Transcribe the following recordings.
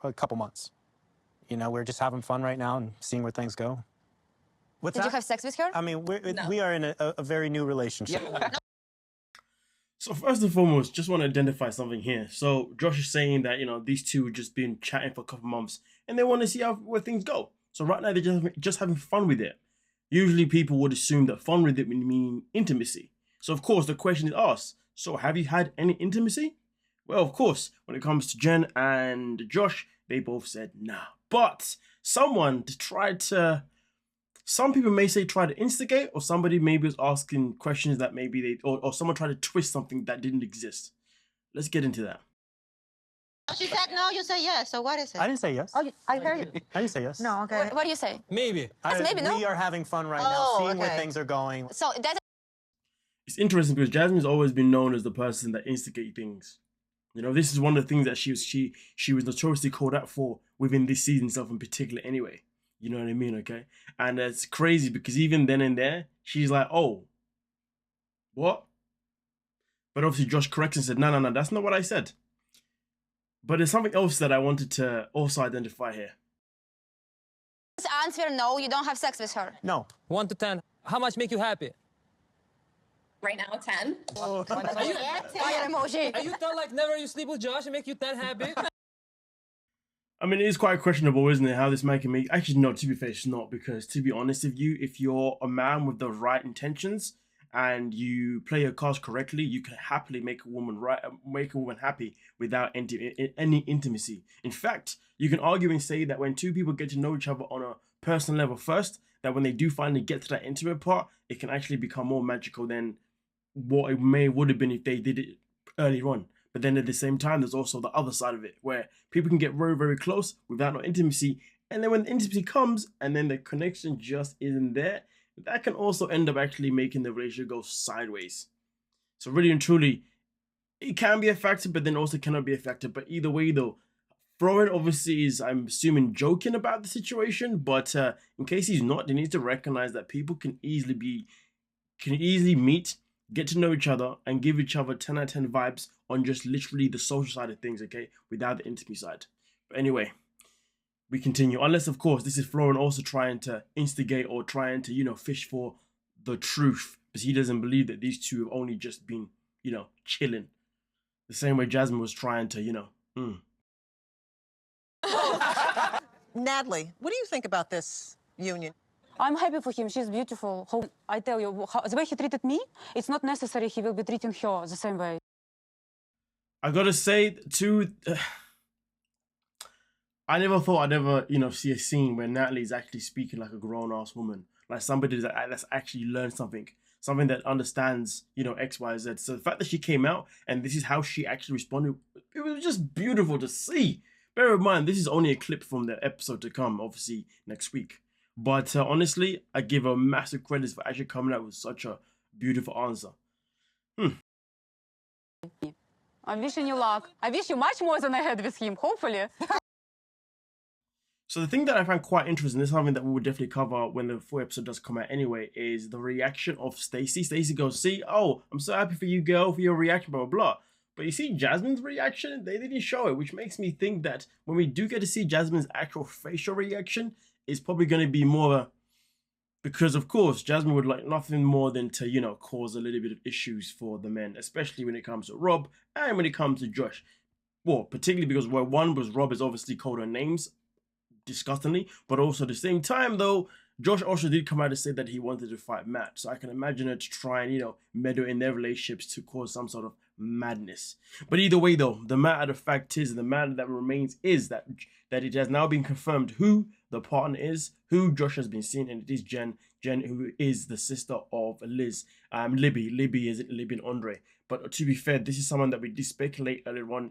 a couple months. You know, we're just having fun right now and seeing where things go. Did you have sex with her? I mean, we are in a very new relationship. Yeah. So first and foremost, just want to identify something here. So Josh is saying that, you know, these two have just been chatting for a couple months and they want to see where things go. So right now they're just having fun with it. Usually people would assume that fun with it would mean intimacy. So of course the question is asked, so have you had any intimacy? Well, of course, when it comes to Jen and Josh, they both said nah. But someone tried to, some people may say try to instigate, or somebody maybe was asking questions that maybe they, or someone tried to twist something that didn't exist. Let's get into that. She said no, you say yes. So what is it? I didn't say yes. Oh, I heard you. I didn't say yes. No, okay. What do you say? Maybe. Yes, maybe, no? We are having fun right now, seeing where things are going. So that's... It's interesting because Jasmine's always been known as the person that instigates things. You know, this is one of the things that she was notoriously called out for within this season itself in particular anyway. You know what I mean, okay? And it's crazy because even then and there, she's like, oh, what? But obviously Josh corrects and said, no, that's not what I said. But there's something else that I wanted to also identify here. Answer no, you don't have sex with her. No. 1 to 10. How much make you happy? Right now, 10. Fire emoji. Are you 10 like never you sleep with Josh and make you 10 happy? I mean, it is quite questionable, isn't it, how this man can make... Actually, no, to be fair, it's not. Because to be honest with you, if you're a man with the right intentions and you play your cards correctly, you can happily make a woman happy without any intimacy. In fact, you can argue and say that when two people get to know each other on a personal level first, that when they do finally get to that intimate part, it can actually become more magical than what it would have been if they did it earlier on. But then at the same time, there's also the other side of it where people can get very, very close without no intimacy. And then when the intimacy comes and then the connection just isn't there, that can also end up actually making the relationship go sideways. So really and truly, it can be a factor, but then also cannot be a factor. But either way though, Florian obviously is, I'm assuming, joking about the situation. But in case he's not, they need to recognize that people can easily meet, get to know each other, and give each other 10 out of 10 vibes on just literally the social side of things, okay? Without the intimacy side. But anyway, we continue. Unless, of course, this is Florian also trying to instigate or trying to, you know, fish for the truth. Because he doesn't believe that these two have only just been, you know, chilling. The same way Jasmine was trying to, you know, Natalie, what do you think about this union? I'm happy for him. She's beautiful. I tell you, the way he treated me, it's not necessary he will be treating her the same way. I gotta say, too, I never thought I'd ever, you know, see a scene where Natalie's actually speaking like a grown-ass woman. Like somebody that's actually learned something that understands, you know, X, Y, Z. So the fact that she came out and this is how she actually responded, it was just beautiful to see. Bear in mind, this is only a clip from the episode to come, obviously, next week. But honestly, I give her massive credits for actually coming out with such a beautiful answer. I'm wishing you luck. I wish you much more than I had with him, hopefully. So the thing that I find quite interesting, this is something that we will definitely cover when the full episode does come out anyway, is the reaction of Stacey. Stacey goes, see, oh, I'm so happy for you, girl, for your reaction, blah, blah, blah. But you see Jasmine's reaction, they didn't show it, which makes me think that when we do get to see Jasmine's actual facial reaction, it's probably going to be more because, of course, Jasmine would like nothing more than to, you know, cause a little bit of issues for the men, especially when it comes to Rob and when it comes to Josh. Well, particularly because one was Rob has obviously called her names disgustingly, but also at the same time, though, Josh also did come out and say that he wanted to fight Matt. So I can imagine her to try and, you know, meddle in their relationships to cause some sort of madness. But either way, though, the matter of fact is, the matter that remains is that it has now been confirmed who the partner is, who Josh has been seeing, and it is Jen, who is the sister of Liz. Libby is Libby and Andre. But to be fair, this is someone that we did speculate earlier on.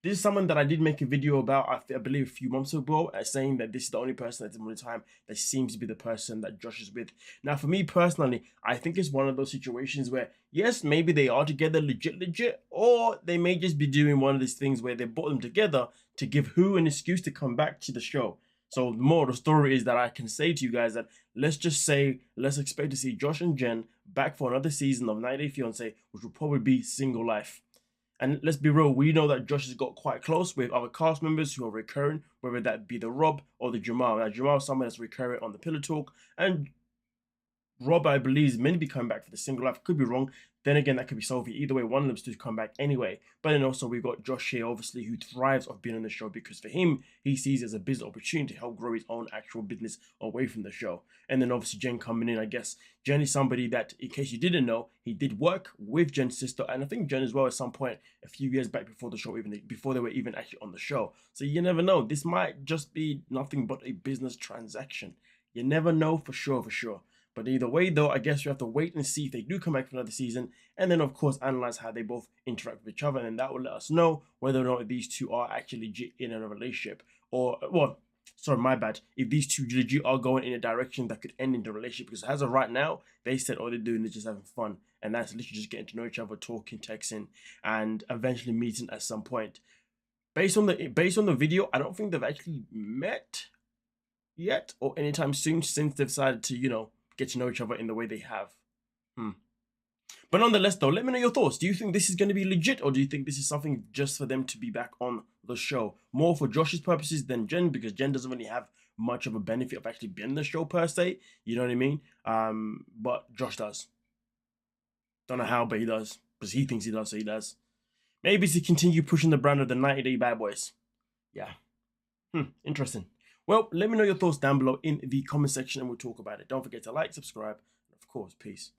This is someone that I did make a video about, I believe, a few months ago, saying that this is the only person at the moment in time that seems to be the person that Josh is with. Now, for me personally, I think it's one of those situations where, yes, maybe they are together legit, or they may just be doing one of these things where they brought them together to give who an excuse to come back to the show. So the more of the story is that I can say to you guys that let's expect to see Josh and Jen back for another season of 90 Day Fiance, which will probably be Single Life. And let's be real, we know that Josh has got quite close with other cast members who are recurring, whether that be the Rob or the Jamal. Now, Jamal is someone that's recurring on the Pillow Talk, and Rob, I believe, is meant to be coming back for the single life. Could be wrong. Then again, that could be Sophie. Either way, one of them's to come back anyway. But then also we've got Josh here, obviously, who thrives off being on the show because for him, he sees it as a business opportunity to help grow his own actual business away from the show. And then obviously Jen coming in, I guess. Jen is somebody that, in case you didn't know, he did work with Jen's sister, and I think Jen as well at some point a few years back before the show, before they were even actually on the show. So you never know. This might just be nothing but a business transaction. You never know for sure, for sure. But either way, though, I guess we have to wait and see if they do come back for another season. And then, of course, analyze how they both interact with each other. And that will let us know whether or not these two are actually legit in a relationship. Or, well, sorry, my bad. If these two legit are going in a direction that could end in the relationship. Because as of right now, they said all they're doing is just having fun. And that's literally just getting to know each other, talking, texting, and eventually meeting at some point. Based on the video, I don't think they've actually met yet or anytime soon since they've decided to, you know, get to know each other in the way they have. But nonetheless, though, let me know your thoughts. Do you think this is going to be legit, or do you think this is something just for them to be back on the show? More for Josh's purposes than Jen, because Jen doesn't really have much of a benefit of actually being on the show per se. You know what I mean? But Josh does. Don't know how, but he does. Because he thinks he does, so he does. Maybe it's to continue pushing the brand of the 90-day bad boys. Yeah. Interesting. Well, let me know your thoughts down below in the comment section and we'll talk about it. Don't forget to like, subscribe, and of course, peace.